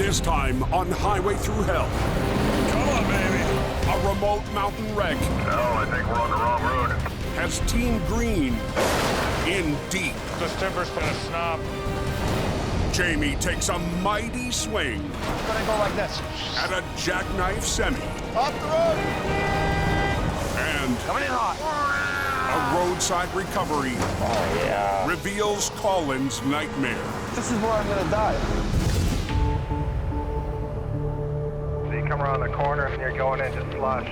This time on Highway Thru Hell. Come on, baby. A remote mountain wreck No, I think we're on the wrong road. has Team Green in deep. This timber's gonna snap. Jamie takes a mighty swing It's gonna go like this. at a jackknife semi. Off the road. And Coming in hot. a roadside recovery Oh, yeah. reveals Colin's nightmare. This is where I'm gonna die. So you come around the corner and you're going into slush.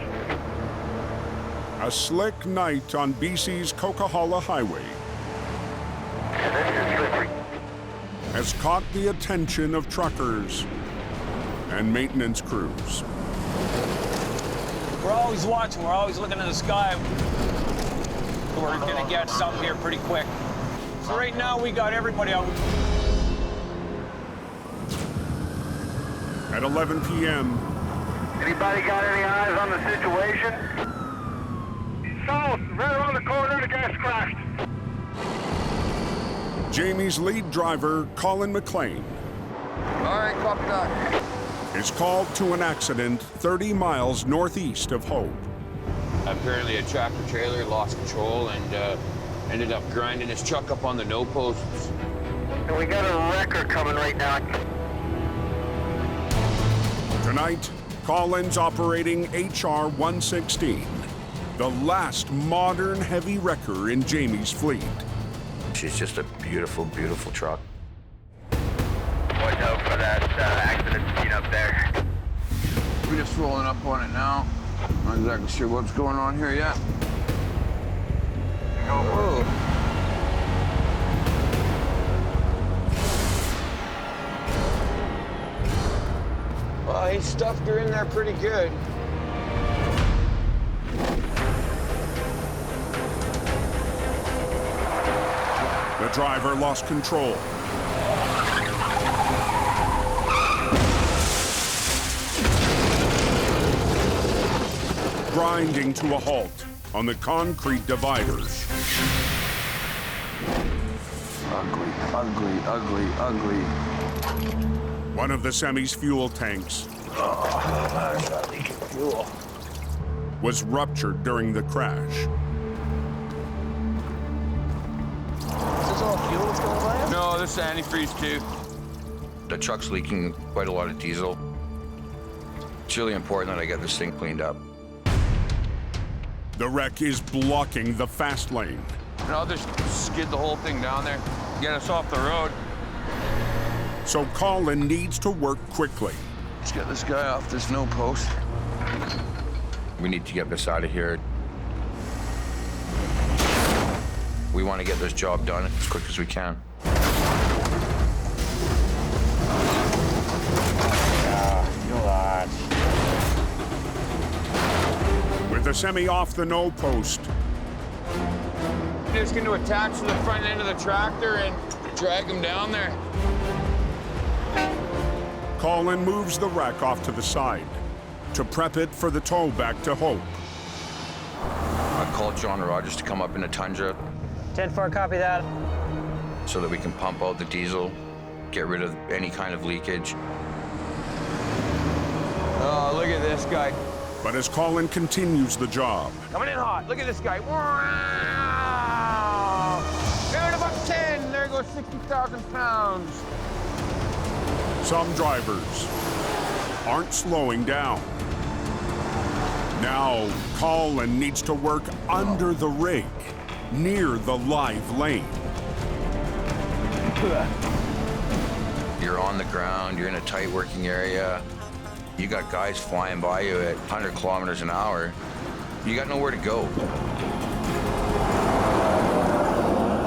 A slick night on BC's Coquihalla Highway And then you're slippery. has caught the attention of truckers and maintenance crews. We're always watching, we're always looking at the sky. We're gonna get something here pretty quick. So right now we got everybody out. At 11 p.m., Anybody got any eyes on the situation? South, right around the corner, the gas crashed. Jamie's lead driver, Colin McLean, All right, copy that. is called to an accident 30 miles northeast of Hope. Apparently a tractor trailer lost control and ended up grinding his truck up on the no posts. And we got a wrecker coming right now. Tonight, Colin's operating HR-116, the last modern heavy wrecker in Jamie's fleet. She's just a beautiful, beautiful truck. Watch out for that accident scene up there. We're just rolling up on it now. Not exactly sure what's going on here yet. Whoa. Well, he stuffed her in there pretty good. The driver lost control. Grinding to a halt on the concrete dividers. Ugly, ugly, ugly, ugly. One of the semi's fuel tanks was ruptured during the crash. Is this all fuel that's going by? No, this is antifreeze too. The truck's leaking quite a lot of diesel. It's really important that I get this thing cleaned up. The wreck is blocking the fast lane. And I'll just skid the whole thing down there, get us off the road. So Colin needs to work quickly. Let's get this guy off this no post. We need to get this out of here. We want to get this job done as quick as we can. With the semi off the no post, Just going to attach to the front end of the tractor and drag him down there. Colin moves the wreck off to the side to prep it for the tow back to Hope. I called John Rogers to come up in a Tundra 10-4, copy that. so that we can pump out the diesel, get rid of any kind of leakage. Oh, look at this guy. But as Colin continues the job, Coming in hot. Look at this guy. Wow! Down about 10. There goes 60,000 pounds. some drivers aren't slowing down. Now, Colin needs to work under the rig, near the live lane. You're on the ground, you're in a tight working area. You got guys flying by you at 100 kilometers an hour. You got nowhere to go.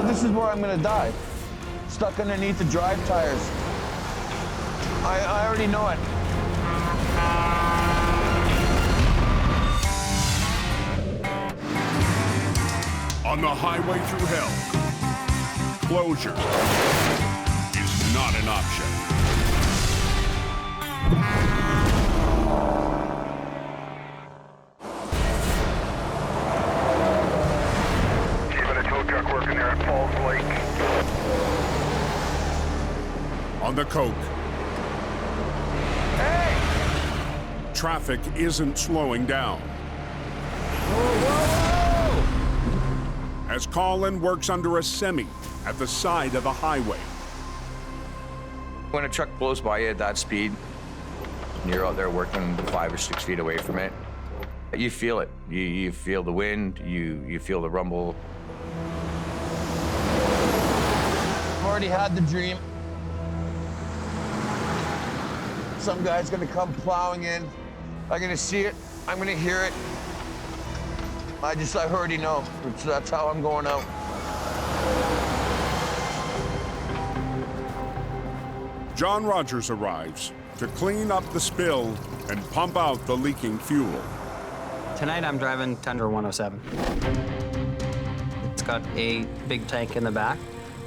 This is where I'm gonna die. Stuck underneath the drive tires. I already know it. On the highway through hell, closure is not an option. Keeping a tow truck working there at Falls Lake. On the coke, traffic isn't slowing down. As Colin works under a semi at the side of the highway. When a truck blows by you at that speed, and you're out there working 5 or 6 feet away from it, you feel it. You feel the wind, you feel the rumble. I've already had the dream. Some guy's gonna come plowing in. I'm gonna see it, I'm gonna hear it. I already know. That's how I'm going out. John Rogers arrives to clean up the spill and pump out the leaking fuel. Tonight I'm driving Tundra 107. It's got a big tank in the back,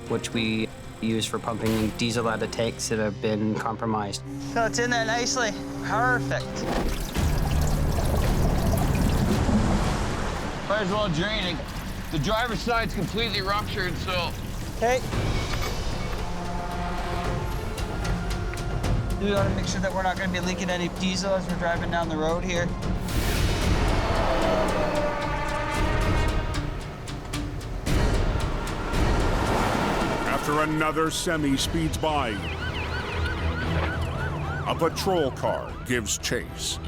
which we use for pumping diesel out of tanks that have been compromised. So it's in there nicely. Perfect. Might as well drain it. The driver's side's completely ruptured, so. Okay. We want to make sure that we're not going to be leaking any diesel as we're driving down the road here. After another semi speeds by, a patrol car gives chase.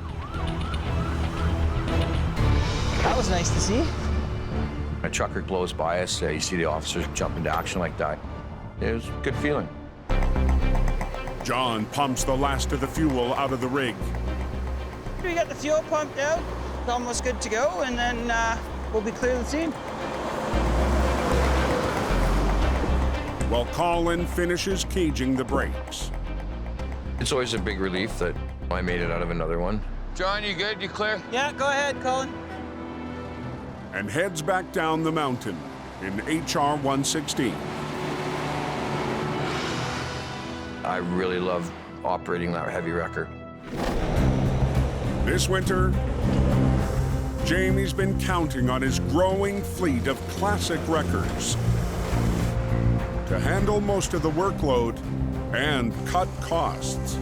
That was nice to see. A trucker blows by us, you see the officers jump into action like that. It was a good feeling. John pumps the last of the fuel out of the rig. We got the fuel pumped out. It's almost good to go, and then we'll be clear of the scene. While Colin finishes caging the brakes. It's always a big relief that I made it out of another one. John, you good? You clear? Yeah, go ahead, Colin. And heads back down the mountain in HR-116. I really love operating that heavy wrecker. This winter, Jamie's been counting on his growing fleet of classic wreckers to handle most of the workload and cut costs.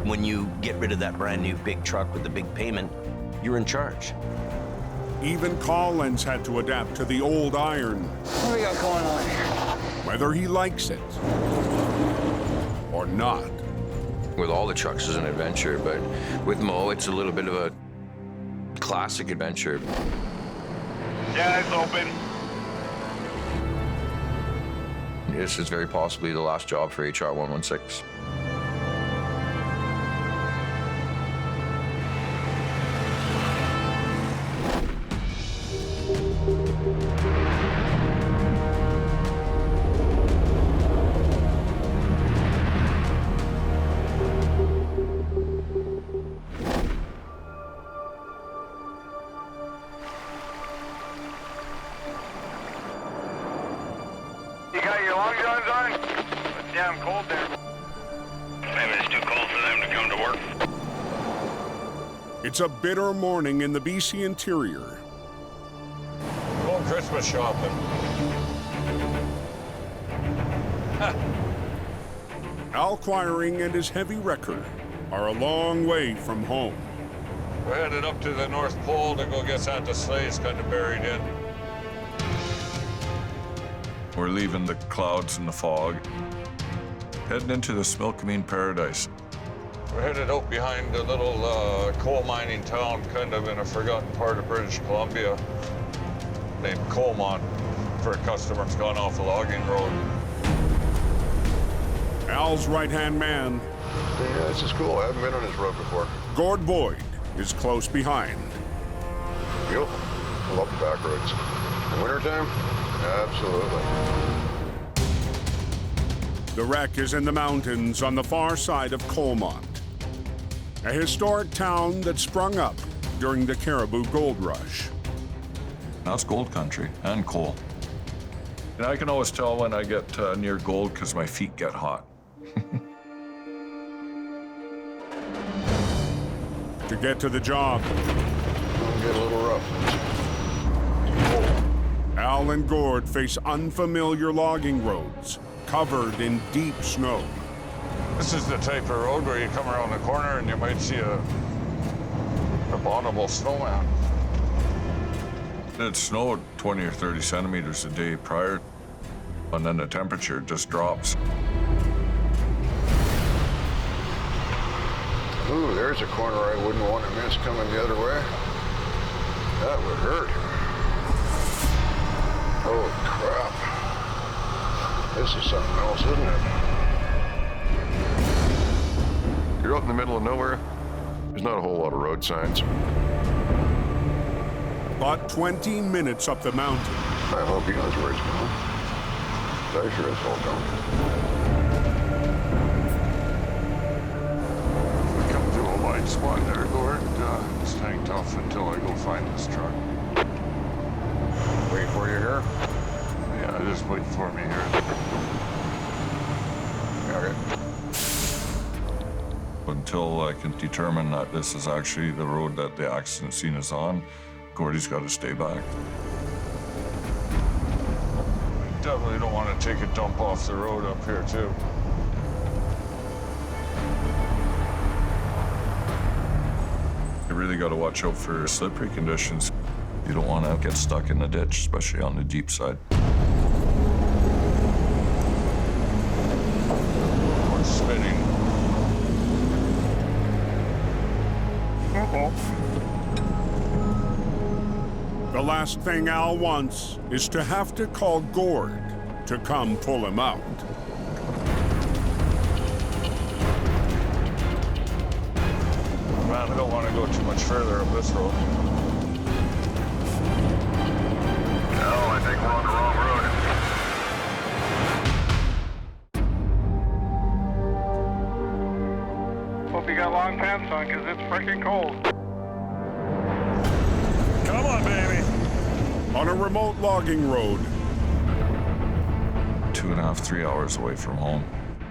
When you get rid of that brand new big truck with the big payment, you're in charge. Even Colin's had to adapt to the old iron. What do we got going on here? Whether he likes it or not. With all the trucks is an adventure, but with Mo, it's a little bit of a classic adventure. Yeah, it's open. This is very possibly the last job for HR-116. You got your long johns on? It's damn cold there. Maybe it's too cold for them to come to work. It's a bitter morning in the BC interior. Going Christmas shopping. Al Quiring and his heavy wrecker are a long way from home. We're headed up to the North Pole to go get Santa's sleighs kind of buried in. We're leaving the clouds and the fog, heading into the Smilkameen paradise. We're headed out behind a little coal mining town, kind of in a forgotten part of British Columbia, named Coalmont, for a customer that's gone off a logging road. Al's right-hand man, Yeah, this is cool. I haven't been on this road before. Gord Boyd, is close behind. Beautiful. I love the back roads. In wintertime? Absolutely. The wreck is in the mountains on the far side of Coalmont, a historic town that sprung up during the Caribou Gold Rush. That's gold country and coal. And I can always tell when I get near gold because my feet get hot. To get to the job, It'll get a little rough. Al and Gord face unfamiliar logging roads covered in deep snow. This is the type of road where you come around the corner and you might see a abominable snowman. It snowed 20 or 30 centimeters a day prior, and then the temperature just drops. Ooh, there's a corner I wouldn't want to miss coming the other way. That would hurt. Oh, crap. This is something else, isn't it? You're out in the middle of nowhere. There's not a whole lot of road signs. About 20 minutes up the mountain. I hope he knows where he's going. I sure as hell don't. Come to a wide spot there, Gord. Just hang tough until I go find this truck. Wait for you here? Yeah, just wait for me here. Okay. Until I can determine that this is actually the road that the accident scene is on, Gordy's got to stay back. Definitely don't want to take a dump off the road up here, too. You really got to watch out for slippery conditions. You don't want to get stuck in the ditch, especially on the deep side. Or spinning. The last thing Al wants is to have to call Gord to come pull him out. Man, I don't want to go too much further up this road. No, I think we're on the wrong road. Hope you got long pants on, because it's freaking cold. Come on, baby. On a remote logging road. 2.5, 3 hours away from home,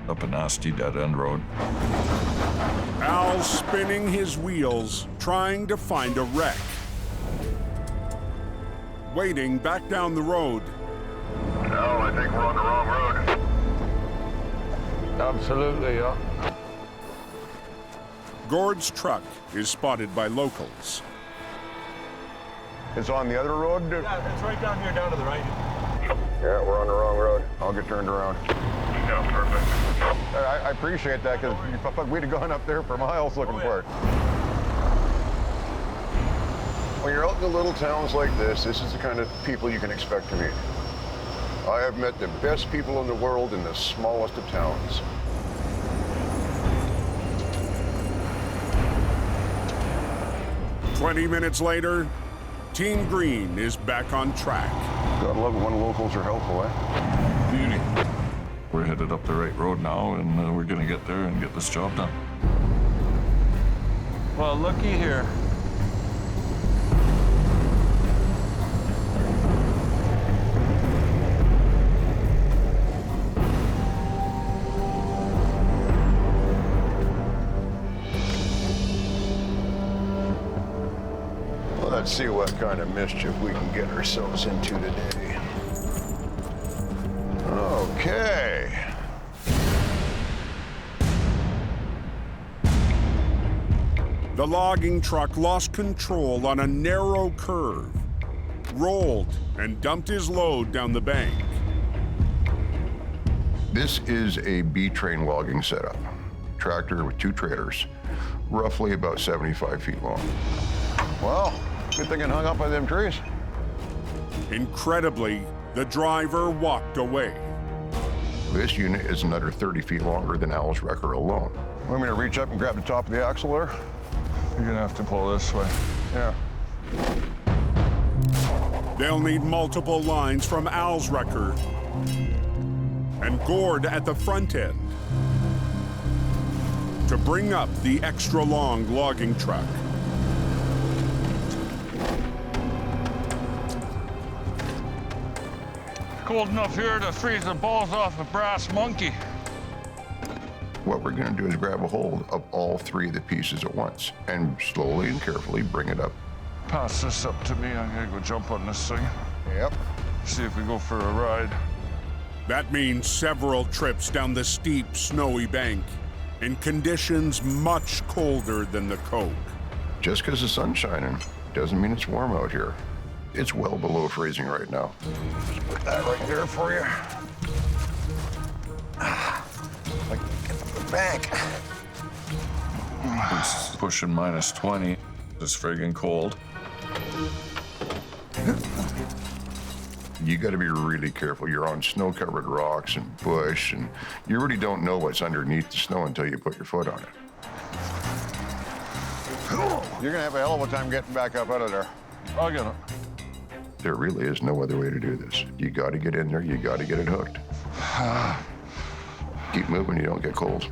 up a nasty dead-end road. Al's spinning his wheels, trying to find a wreck. Waiting back down the road. No, I think we're on the wrong road. Absolutely, yeah. Gord's truck is spotted by locals. It's on the other road? Yeah, it's right down here, down to the right. Yeah, we're on the wrong road. I'll get turned around. Yeah, perfect. I appreciate that, because we'd have gone up there for miles looking for it. When you're out in the little towns like this is the kind of people you can expect to meet. I have met the best people in the world in the smallest of towns. "20 minutes later, Team Green is back on track. Gotta love it when locals are helpful, eh? Beauty. We're headed up the right road now, and we're gonna get there and get this job done. Well, looky here. Let's see what kind of mischief we can get ourselves into today. Okay. The logging truck lost control on a narrow curve, rolled, and dumped his load down the bank. This is a B-train logging setup. Tractor with 2 trailers, roughly about 75 feet long. Well, good thing it hung up by them trees. Incredibly, the driver walked away. This unit is another 30 feet longer than Al's wrecker alone. Want me to reach up and grab the top of the axle there? You're gonna have to pull this way. Yeah. They'll need multiple lines from Al's wrecker and Gord at the front end to bring up the extra long logging truck. Cold enough here to freeze the balls off a brass monkey. What we're gonna do is grab a hold of all 3 of the pieces at once and slowly and carefully bring it up. Pass this up to me. I'm gonna go jump on this thing. Yep. See if we go for a ride. That means several trips down the steep, snowy bank in conditions much colder than the coke. Just because the sun's shining doesn't mean it's warm out here. It's well below freezing right now. Just put that right there for you. Like, get the bank. It's pushing -20. It's friggin' cold. You got to be really careful. You're on snow-covered rocks and bush, and you really don't know what's underneath the snow until you put your foot on it. You're gonna have a hell of a time getting back up out of there. I'll get it. There really is no other way to do this. You got to get in there. You got to get it hooked. Keep moving. You don't get cold.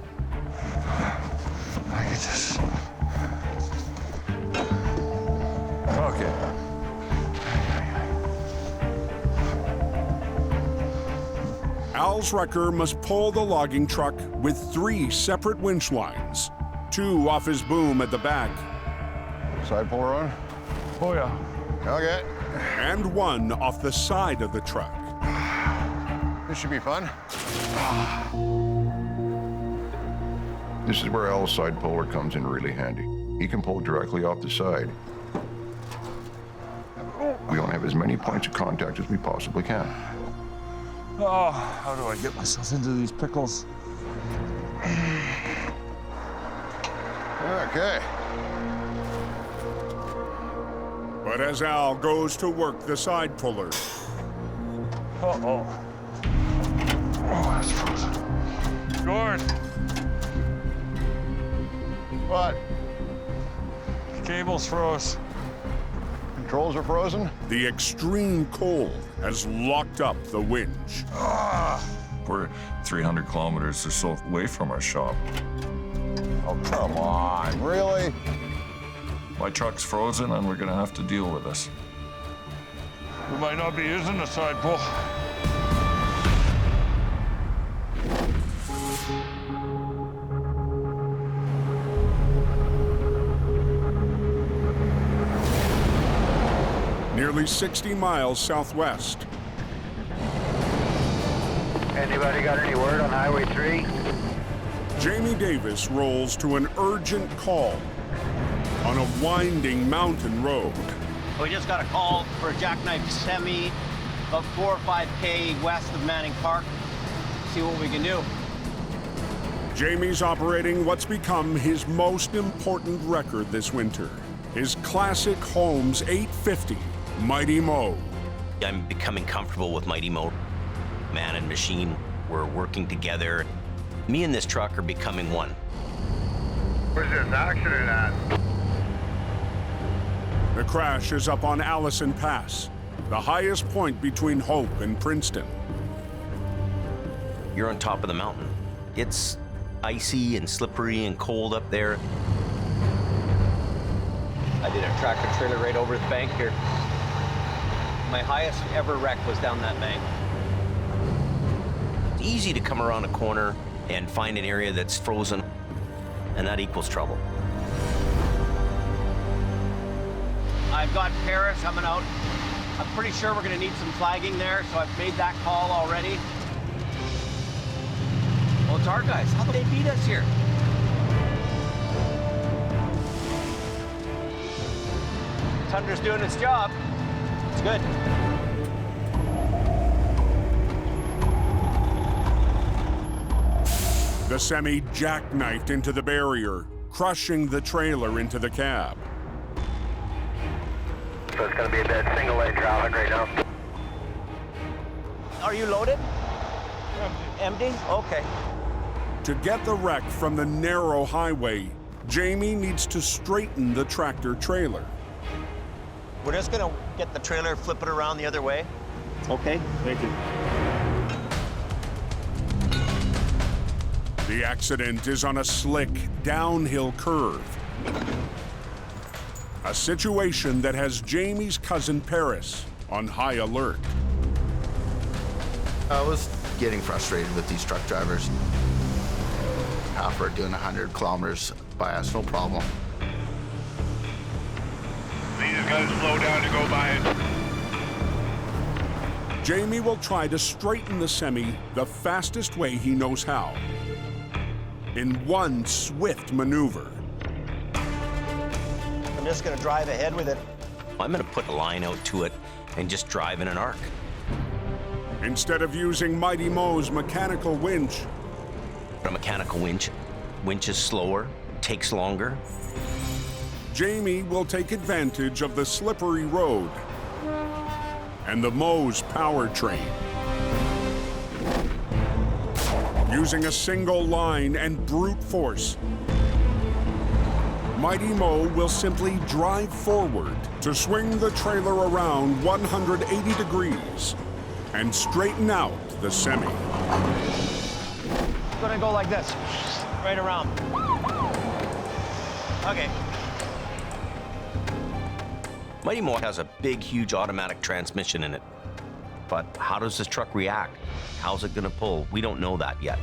I get this. Okay. Al's wrecker must pull the logging truck with 3 separate winch lines, 2 off his boom at the back, Side puller on? Oh, yeah. Okay. and 1 off the side of the truck. This should be fun. This is where Al's side puller comes in really handy. He can pull directly off the side. We want to have as many points of contact as we possibly can. Oh, how do I get myself into these pickles? Okay. But as Al goes to work the side puller, Uh-oh. Oh, that's frozen. Gord, What? cable's froze. Controls are frozen? the extreme cold has locked up the winch. We're 300 kilometers or so away from our shop. Oh, come on. Really? My truck's frozen and we're gonna have to deal with this. We might not be using the side pull. Nearly 60 miles southwest, Anybody got any word on Highway 3? Jamie Davis rolls to an urgent call on a winding mountain road. We just got a call for a jackknife semi about 4 or 5K west of Manning Park. See what we can do. Jamie's operating what's become his most important record this winter, his classic Holmes 850 Mighty Mo. I'm becoming comfortable with Mighty Mo. Man and machine, we're working together. Me and this truck are becoming one. Where's this accident at? The crash is up on Allison Pass, the highest point between Hope and Princeton. You're on top of the mountain. It's icy and slippery and cold up there. I did a tractor trailer right over the bank here. My highest ever wreck was down that bank. It's easy to come around a corner and find an area that's frozen, and that equals trouble. I've got Paris coming out. I'm pretty sure we're gonna need some flagging there, so I've made that call already. Well, it's our guys. How they beat us here? Tundra's doing its job. It's good. The semi jackknifed into the barrier, crushing the trailer into the cab. So it's gonna be a dead single lane traffic right now. Are you loaded? Empty? Okay. To get the wreck from the narrow highway, Jamie needs to straighten the tractor trailer. We're just gonna get the trailer, flip it around the other way. Okay, thank you. The accident is on a slick, downhill curve. A situation that has Jamie's cousin Paris on high alert. I was getting frustrated with these truck drivers. Half are doing 100 kilometers by us, no problem. You just gotta slow down to go by it. Jamie will try to straighten the semi the fastest way he knows how. in one swift maneuver. I'm just gonna drive ahead with it. I'm gonna put a line out to it and just drive in an arc. Instead of using Mighty Mo's mechanical winch, A mechanical winch is slower, takes longer. Jamie will take advantage of the slippery road and the Mo's powertrain. Using a single line and brute force, Mighty Mo will simply drive forward to swing the trailer around 180 degrees and straighten out the semi. It's gonna go like this, right around. Okay. Mighty Mo has a big, huge automatic transmission in it. But how does this truck react? How's it gonna pull? We don't know that yet.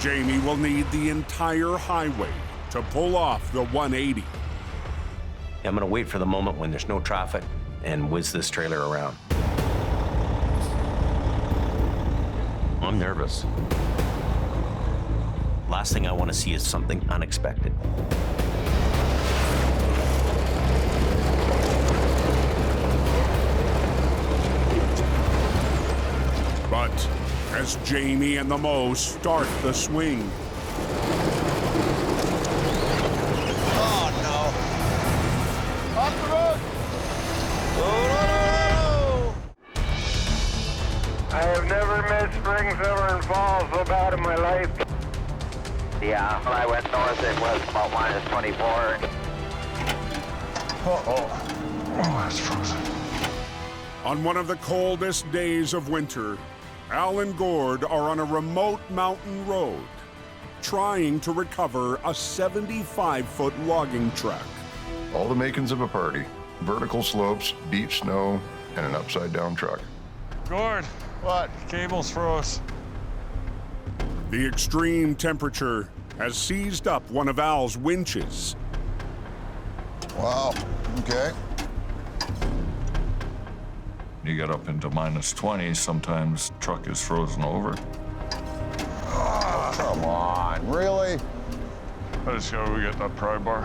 Jamie will need the entire highway to pull off the 180. I'm gonna wait for the moment when there's no traffic and whiz this trailer around. I'm nervous. Last thing I want to see is something unexpected. But as Jamie and the Mo start the swing, Oh, no. Off the road. I have never missed spring, summer, and fall so bad in my life. Yeah, when I went north, it was about -24. Oh, that's frozen. on one of the coldest days of winter, Al and Gord are on a remote mountain road, trying to recover a 75-foot logging truck. All the makings of a party. Vertical slopes, deep snow, and an upside-down truck. Gord, what? Cables froze. The extreme temperature has seized up one of Al's winches. Wow, okay. You get up into -20, sometimes truck is frozen over. Oh, come on, really? I just gotta get that pry bar.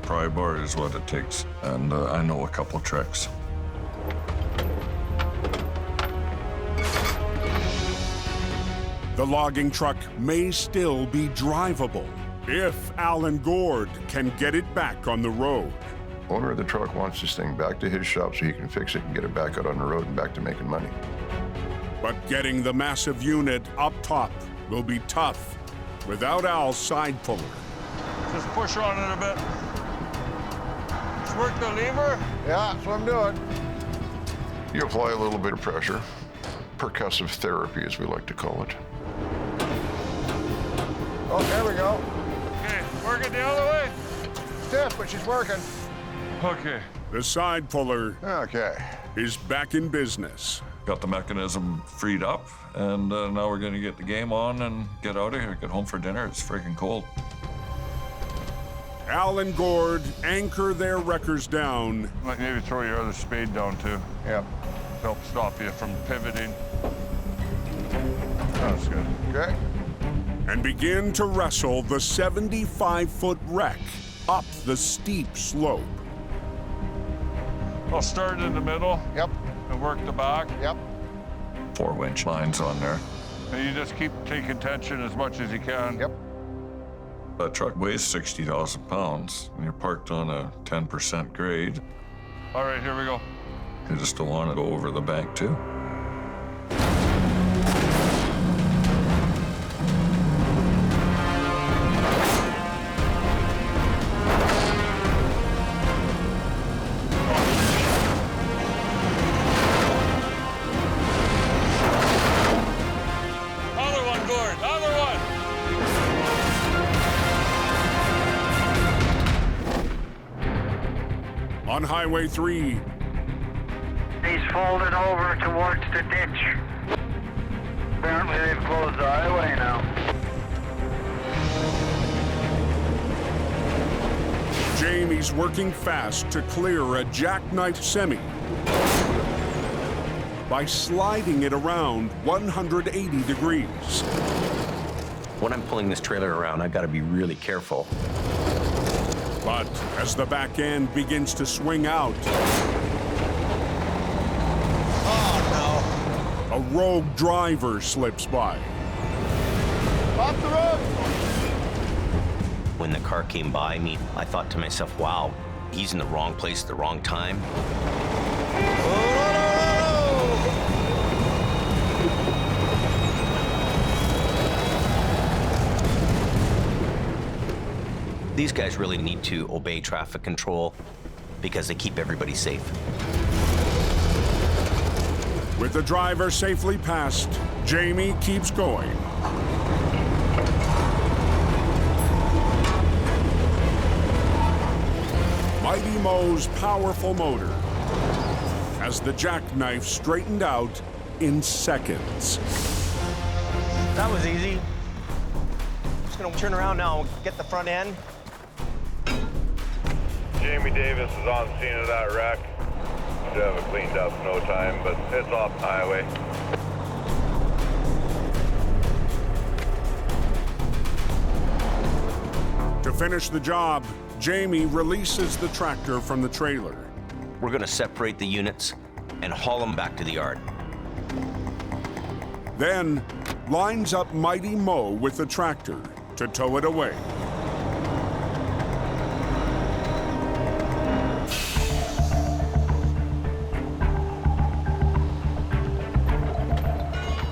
Pry bar is what it takes, and I know a couple tricks. The logging truck may still be drivable if Al and Gord can get it back on the road. Owner of the truck wants this thing back to his shop so he can fix it and get it back out on the road and back to making money. But getting the massive unit up top will be tough without Al's side puller. Just push on it a bit. Just work the lever. Yeah, that's what I'm doing. You apply a little bit of pressure. Percussive therapy, as we like to call it. Oh, there we go. Okay, work it the other way. Stiff, but she's working. Okay. The side puller Okay. is back in business. Got the mechanism freed up, and now we're gonna get the game on and get out of here, get home for dinner. It's freaking cold. Al and Gord anchor their wreckers down. Might maybe throw your other spade down too. Yep. Help stop you from pivoting. That's good. Okay. And begin to wrestle the 75-foot wreck up the steep slope. I'll start in the middle. Yep. And work the back. Yep. 4 winch lines on there. And you just keep taking tension as much as you can. Yep. That truck weighs 60,000 pounds, and you're parked on a 10% grade. All right, here we go. You just don't want to go over the bank, too. Other one, Gord, other one! On Highway 3, He's folded over towards the ditch. Apparently they've closed the highway now. Jamie's working fast to clear a jackknife semi. by sliding it around 180 degrees. When I'm pulling this trailer around, I've got to be really careful. But as the back end begins to swing out, a rogue driver slips by. Off the road! When the car came by me, I thought to myself, wow, he's in the wrong place at the wrong time. These guys really need to obey traffic control because they keep everybody safe. With the driver safely passed, Jamie keeps going. Mighty Mo's powerful motor has the jackknife straightened out in seconds. That was easy. Just gonna turn around now and get the front end. Jamie Davis is on scene of that wreck. Should have it cleaned up in no time, but it's off the highway. To finish the job, Jamie releases the tractor from the trailer. We're gonna separate the units and haul them back to the yard. Then lines up Mighty Mo with the tractor to tow it away.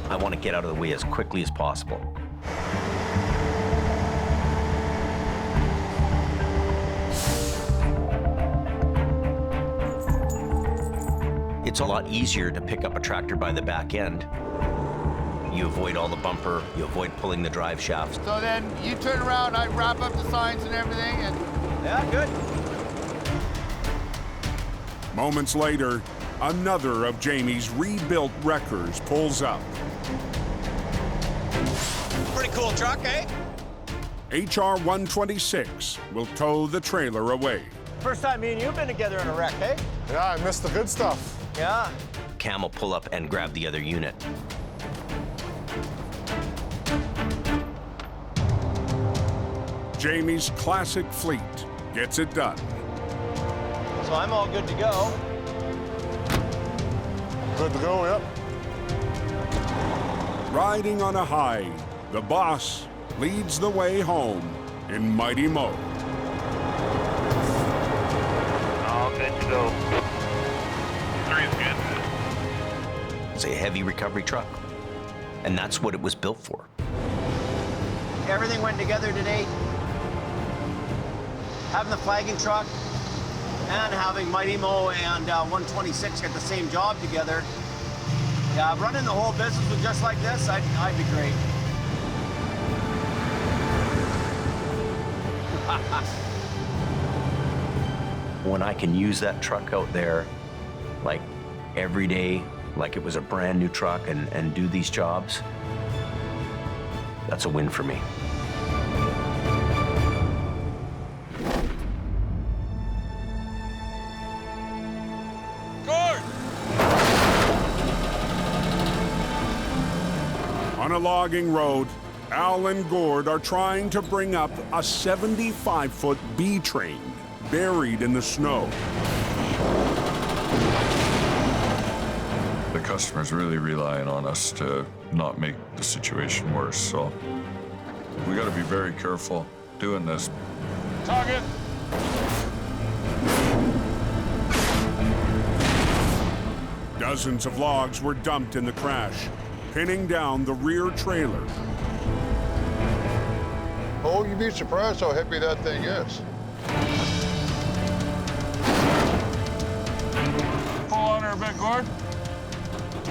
I want to get out of the way as quickly as possible. It's a lot easier to pick up a tractor by the back end. You avoid all the bumper, you avoid pulling the drive shafts. So then you turn around, I wrap up the signs and everything, and... Yeah, good. Moments later, another of Jamie's rebuilt wreckers pulls up. Pretty cool truck, eh? HR 126 will tow the trailer away. First time me and you have been together in a wreck, eh? Yeah, I missed the good stuff. Yeah. Cam will pull up and grab the other unit. Jamie's classic fleet gets it done. So I'm all good to go. Good to go, yep. Riding on a high, the boss leads the way home in Mighty Mo. All good to go. 3's good. It's a heavy recovery truck, and that's what it was built for. Everything went together today. Having the flagging truck and having Mighty Mo and 126 get the same job together. Yeah, running the whole business with just like this, I'd be great. When I can use that truck out there, like every day, like it was a brand new truck and do these jobs, that's a win for me. Gord! On a logging road, Al and Gord are trying to bring up a 75-foot B train buried in the snow. The customer's really relying on us to not make the situation worse, so we gotta be very careful doing this. Target! Dozens of logs were dumped in the crash, pinning down the rear trailer. Oh, you'd be surprised how heavy that thing is. Pull on her a bit, Gord.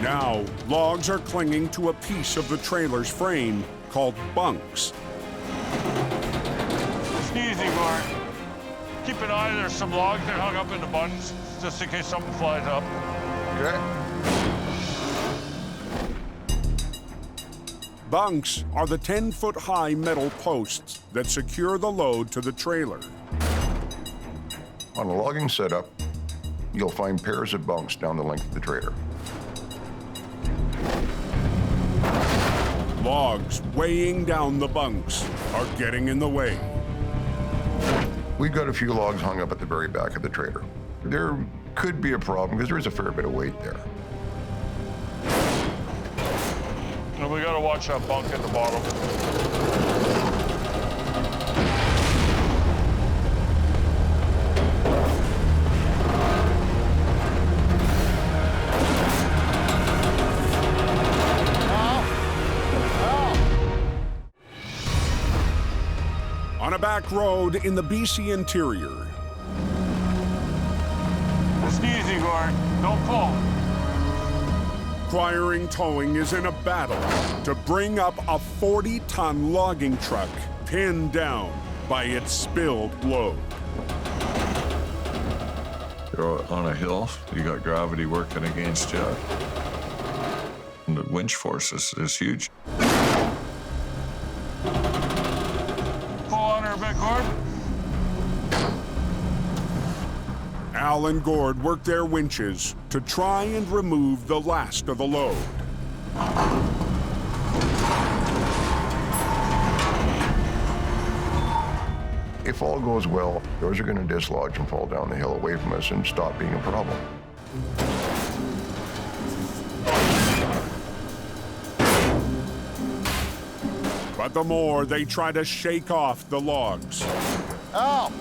Now, logs are clinging to a piece of the trailer's frame called bunks. Easy, Gord. Keep an eye, there's some logs that hung up in the buttons, just in case something flies up. Okay. Bunks are the 10-foot-high metal posts that secure the load to the trailer. On a logging setup, you'll find pairs of bunks down the length of the trailer. Logs weighing down the bunks are getting in the way. We've got a few logs hung up at the very back of the trailer. There could be a problem because there is a fair bit of weight there. And we gotta watch that bunk at the bottom. On a back road in the BC interior. Just easy, Gord. Don't pull. Acquiring Towing is in a battle to bring up a 40-ton logging truck pinned down by its spilled load. You're on a hill, you got gravity working against you. And the winch force is huge. Pull on her a bit, Gord. Al and Gord work their winches to try and remove the last of the load. If all goes well, those are going to dislodge and fall down the hill away from us and stop being a problem. But the more they try to shake off the logs. Al,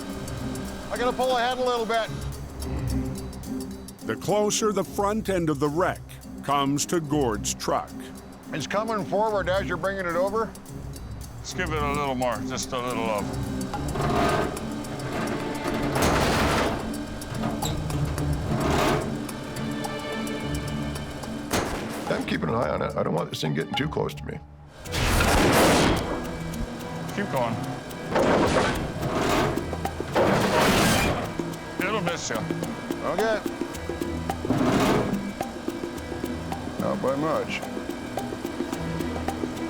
I gotta pull ahead a little bit. The closer the front end of the wreck comes to Gord's truck. It's coming forward as you're bringing it over. Let's give it a little more, just a little of. I'm keeping an eye on it. I don't want this thing getting too close to me. Keep going. It'll miss you. Okay. Not by much.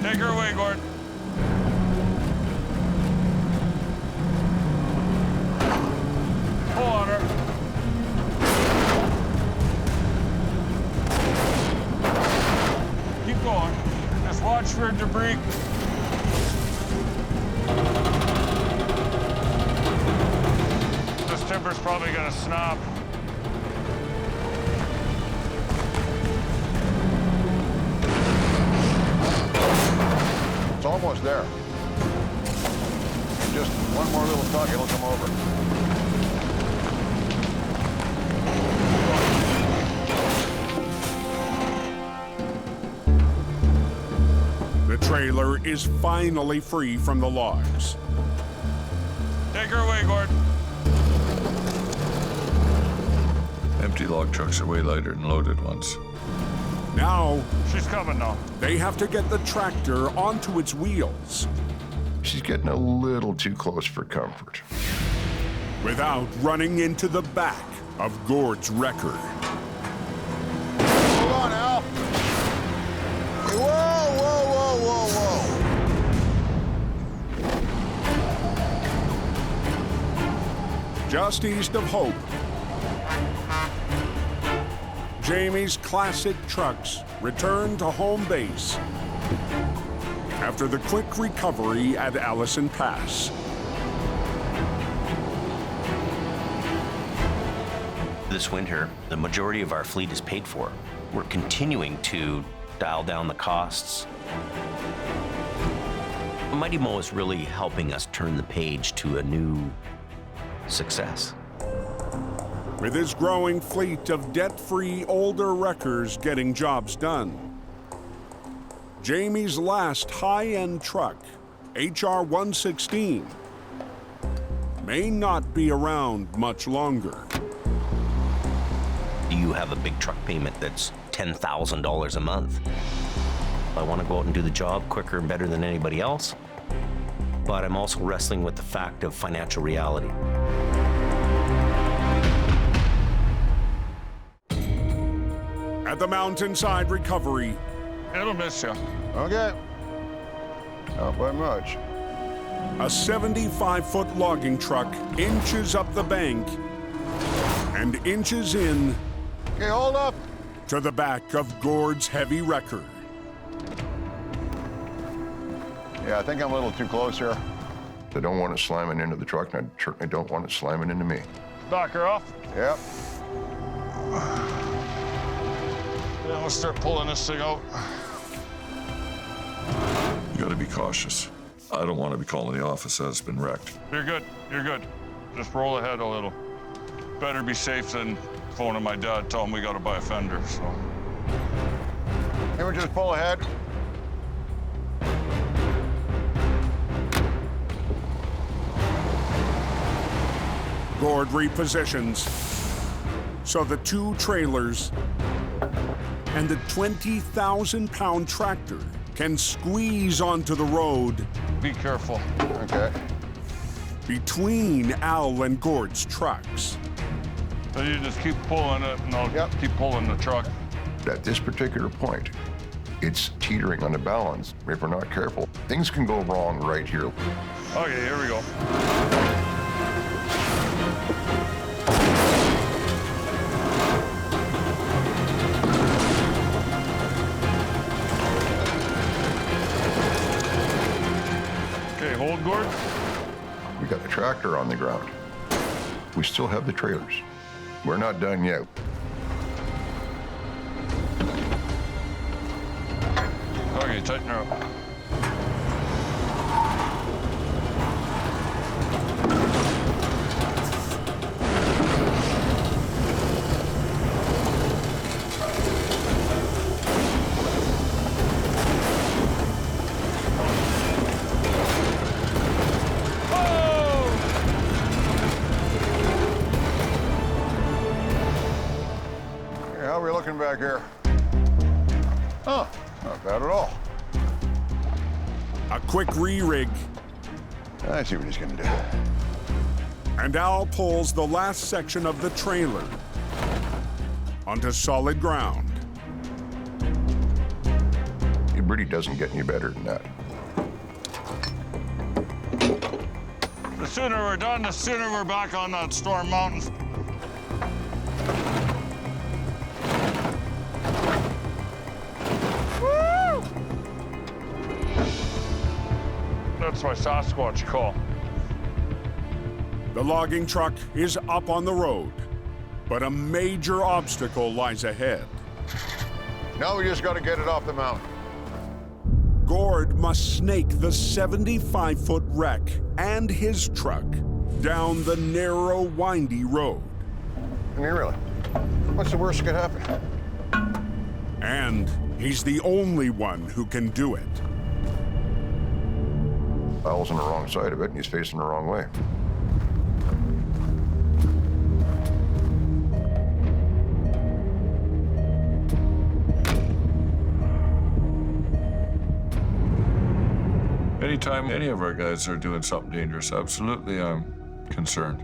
Take her away, Gord. Pull on her. Keep going. Just watch for debris. This timber's probably gonna snap. It's almost there. Just one more little tug, it'll come over. The trailer is finally free from the logs. Take her away, Gord. Empty log trucks are way lighter than loaded ones. Now, she's coming now. They have to get the tractor onto its wheels. She's getting a little too close for comfort. Without running into the back of Gord's wrecker. Hold on, Al. Whoa, whoa, whoa, whoa, whoa. Just east of Hope, Jamie's classic trucks return to home base after the quick recovery at Allison Pass. This winter, the majority of our fleet is paid for. We're continuing to dial down the costs. Mighty Mo is really helping us turn the page to a new success. With his growing fleet of debt-free older wreckers getting jobs done, Jamie's last high-end truck, HR-116, may not be around much longer. You have a big truck payment that's $10,000 a month. I want to go out and do the job quicker and better than anybody else, but I'm also wrestling with the fact of financial reality. At the Mountainside Recovery, it'll miss you. Okay. Not by much. A 75-foot logging truck inches up the bank and inches in. Okay, hold up. To the back of Gord's heavy wrecker. Yeah, I think I'm a little too close here. I don't want it slamming into the truck, and I certainly don't want it slamming into me. Back her off. Yep. Yeah, let's start pulling this thing out. You gotta be cautious. I don't want to be calling the office that it's been wrecked. You're good. You're good. Just roll ahead a little. Better be safe than phoning my dad, tell him we gotta buy a fender, so. Can we just pull ahead? Gord repositions so the 2 trailers and the 20,000-pound tractor can squeeze onto the road. Be careful. Okay. Between Al and Gord's trucks. So you just keep pulling it, and I'll keep pulling the truck. At this particular point, it's teetering on the balance. If we're not careful, things can go wrong right here. Okay, here we go. Okay, hold, Gord. We got the tractor on the ground. We still have the trailers. We're not done yet. Okay, tighten her up. How are we looking back here? Oh, not bad at all. A quick re-rig. I see what he's gonna do. And Al pulls the last section of the trailer onto solid ground. It really doesn't get any better than that. The sooner we're done, the sooner we're back on that Storm Mountain. That's my Sasquatch call. The logging truck is up on the road, but a major obstacle lies ahead. Now we just gotta get it off the mountain. Gord must snake the 75-foot wreck and his truck down the narrow, windy road. I mean, really, what's the worst that could happen? And he's the only one who can do it. Al's on the wrong side of it, and he's facing the wrong way. Anytime any of our guys are doing something dangerous, absolutely I'm concerned.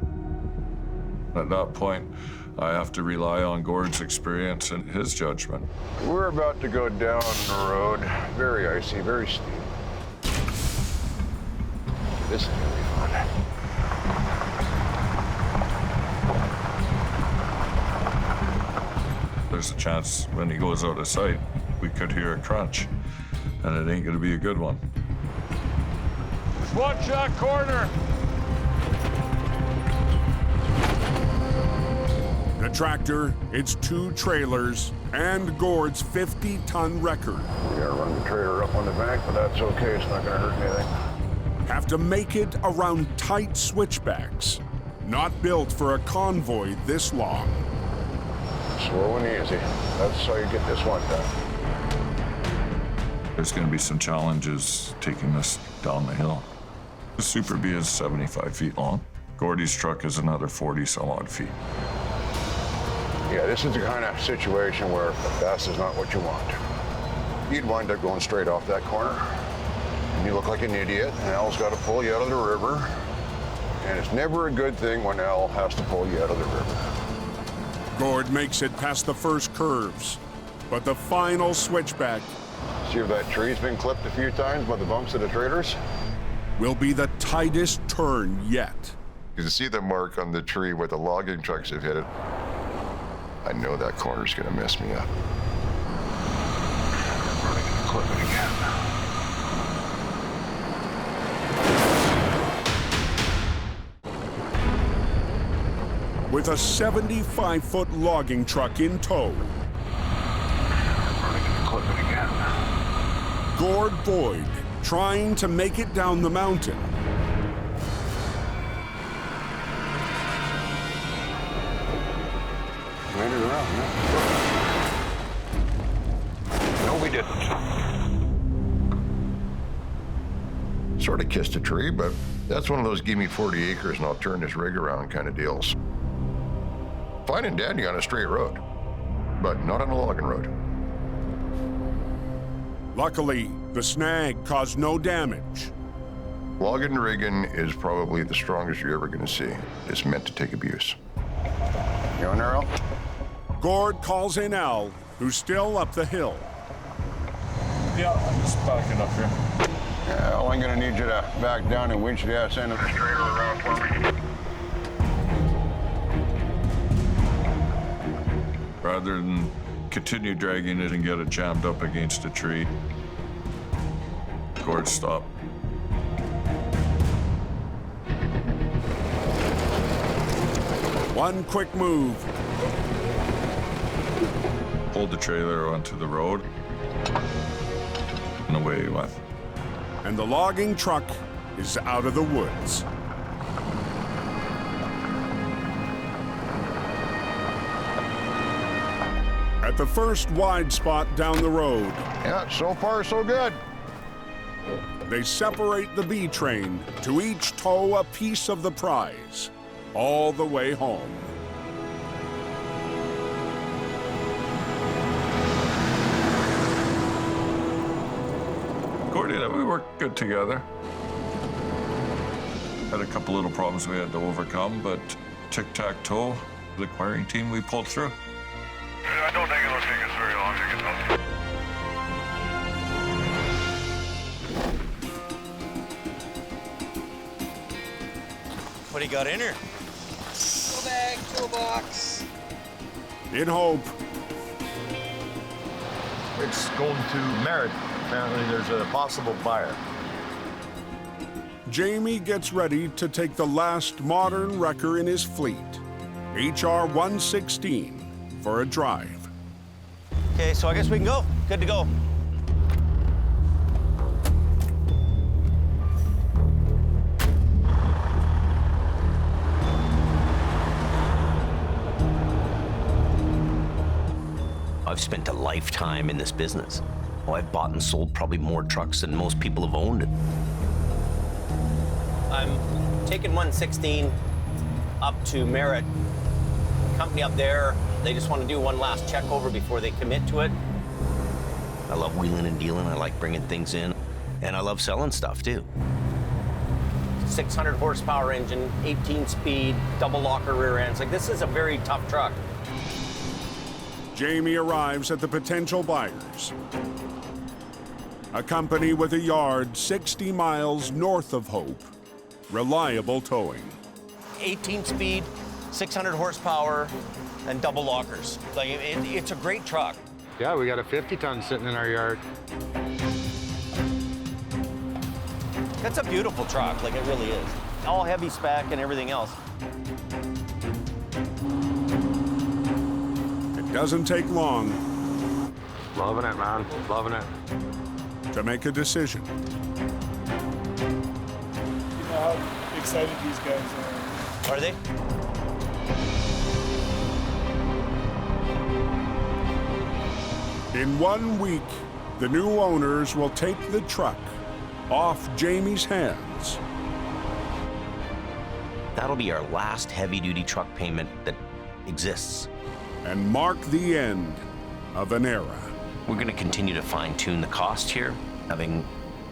At that point, I have to rely on Gord's experience and his judgment. We're about to go down the road. Very icy, very steep. This is gonna be fun. There's a chance when he goes out of sight, we could hear a crunch, and it ain't gonna be a good one. Watch that corner! The tractor, its 2 trailers, and Gord's 50-ton record We gotta run the trailer up on the bank, but that's okay. It's not gonna hurt anything. have to make it around tight switchbacks, not built for a convoy this long. Slow and easy. That's how you get this one done. There's gonna be some challenges taking this down the hill. The Super B is 75 feet long. Gordy's truck is another 40-some-odd feet. Yeah, this is the kind of situation where fast is not what you want. You'd wind up going straight off that corner. And you look like an idiot, and Al's got to pull you out of the river. And it's never a good thing when Al has to pull you out of the river. Gord makes it past the first curves, but the final switchback See if that tree's been clipped a few times by the bumps of the trailers? will be the tightest turn yet. You can see the mark on the tree where the logging trucks have hit it. I know that corner's gonna mess me up. I'm probably gonna clip it again. with a 75-foot logging truck in tow. Clip it again. Gord Boyd trying to make it down the mountain. Made it around, yeah. No, we didn't. Sort of kissed a tree, but that's one of those give me 40 acres and I'll turn this rig around kind of deals. Fine and dandy on a straight road, but not on a logging road. Luckily, the snag caused no damage. Logging and rigging is probably the strongest you're ever going to see. It's meant to take abuse. You on there, Al? Gord calls in Al, who's still up the hill. Yeah, I'm just backing up here. Yeah, Al, I'm going to need you to back down and winch the ass end of the trailer around for me. Rather than continue dragging it and get it jammed up against a tree, Gord stopped. One quick move. Pulled the trailer onto the road, and away he went. And the logging truck is out of the woods. At the first wide spot down the road. Yeah, so far so good. They separate the B train to each tow a piece of the prize, all the way home. Gordy and I, we worked good together. Had a couple little problems we had to overcome, but tic-tac-toe, the acquiring team, we pulled through. I don't think it'll take us very long to get done. What do you got in her? Tool bag, toolbox. In hope. It's going to Merritt. Apparently there's a possible buyer. Jamie gets ready to take the last modern wrecker in his fleet, HR 116, for a drive. Okay, so I guess we can go. Good to go. I've spent a lifetime in this business. Oh, I've bought and sold probably more trucks than most people have owned. I'm taking 116 up to Merritt. The company up there, they just want to do one last check over before they commit to it. I love wheeling and dealing. I like bringing things in. And I love selling stuff, too. 600 horsepower engine, 18 speed, double locker rear ends. Like, this is a very tough truck. Jamie arrives at the potential buyers. A company with a yard 60 miles north of Hope. Reliable towing. 18 speed, 600 horsepower, and double lockers. Like, it's a great truck. Yeah, we got a 50-ton sitting in our yard. That's a beautiful truck, like it really is. All heavy spec and everything else. It doesn't take long. Loving it, man. Loving it. To make a decision. You know how excited these guys are. Are they? In 1 week, the new owners will take the truck off Jamie's hands. That'll be our last heavy-duty truck payment that exists. And mark the end of an era. We're going to continue to fine-tune the cost here. Having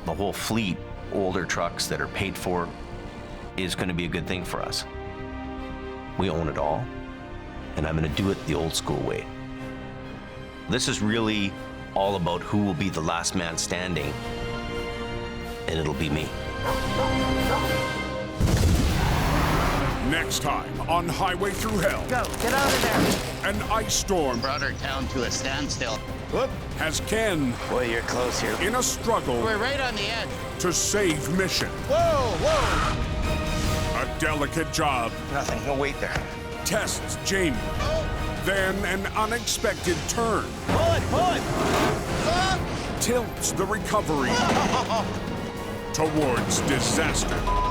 the whole fleet, older trucks that are paid for, is going to be a good thing for us. We own it all, and I'm going to do it the old-school way. This is really all about who will be the last man standing, and it'll be me. Next time on Highway Thru Hell. Go, get out of there. An ice storm Brought our town to a standstill. Whoop. Has Ken Boy, you're close here. in a struggle We're right on the edge. to save mission. Whoa, whoa. A delicate job Nothing, no weight there. tests Jamie. Then an unexpected turn. Pull it, pull it! Tilts the recovery towards disaster.